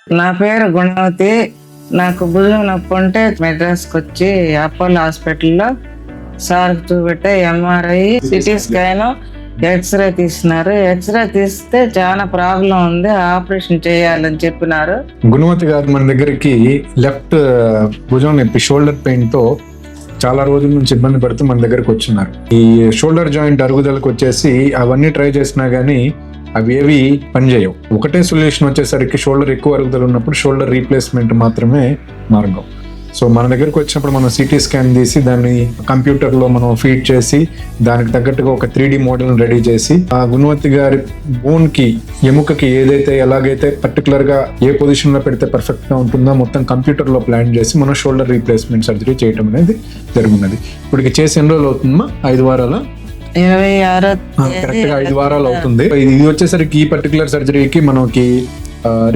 నా పేరు గుణవతి. నాకు భుజం నొప్పి ఉంటే మెడ్రాస్కి వచ్చి అపోలో హాస్పిటల్లో సార్ చూపెట్టే ఎంఆర్ఐ, సిటీ స్కాన్, ఎక్స్రే తీసినారు. ఎక్స్రే తీస్తే చాలా ప్రాబ్లం ఉంది, ఆపరేషన్ చేయాలని చెప్పినారు. గుణవతి గారు మన దగ్గరికి లెఫ్ట్ భుజం నొప్పి, షోల్డర్ పెయిన్ తో చాలా రోజుల నుంచి ఇబ్బంది పడుతూ మన దగ్గరకు వచ్చిన్నారు. ఈ షోల్డర్ జాయింట్ అరుగుదలకు వచ్చేసి అవన్నీ ట్రై చేసినా గానీ అవి ఏవి పనిచేయవు. ఒకటే సొల్యూషన్ వచ్చేసరికి షోల్డర్ ఎక్కువ అరుగుదల ఉన్నప్పుడు షోల్డర్ రీప్లేస్మెంట్ మాత్రమే మార్గం. సో మన దగ్గరకు వచ్చినప్పుడు మనం సిటీ స్కాన్ తీసి దాన్ని కంప్యూటర్లో మనం ఫీడ్ చేసి దానికి తగ్గట్టుగా ఒక 3D మోడల్ని రెడీ చేసి ఆ గుణవతి గారి బోన్కి, ఎముకకి ఏదైతే ఎలాగైతే పర్టికులర్గా ఏ పొజిషన్లో పెడితే పర్ఫెక్ట్గా ఉంటుందో మొత్తం కంప్యూటర్లో ప్లాన్ చేసి మనం షోల్డర్ రీప్లేస్మెంట్ సర్జరీ చేయడం అనేది జరుగుతున్నది. ఇప్పటికి చేసి ఎన్ని రోజులు అవుతుందమ్మా? 5 వారాల? 26 కరెక్ట్ గా 5 వారాలు అవుతుంది. ఇది వచ్చేసరికి ఈ పర్టికులర్ సర్జరీకి మనకి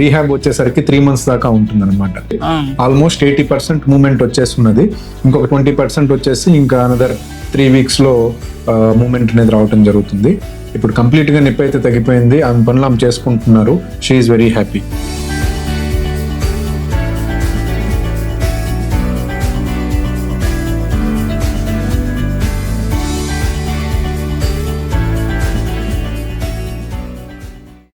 రీహాబ్ వచ్చేసరికి 3 months దాకా ఉంటుంది అనమాట. ఆల్మోస్ట్ 80% మూవ్మెంట్ వచ్చేస్తున్నది. ఇంకొక 20% వచ్చేసి ఇంకా అనదర్ 3 weeks లో మూవ్మెంట్ అనేది రావటం జరుగుతుంది. ఇప్పుడు కంప్లీట్ గా నొప్పి అయితే తగ్గిపోయింది. ఆమె పనులు ఆమె చేసుకుంటున్నారు. She is very happy.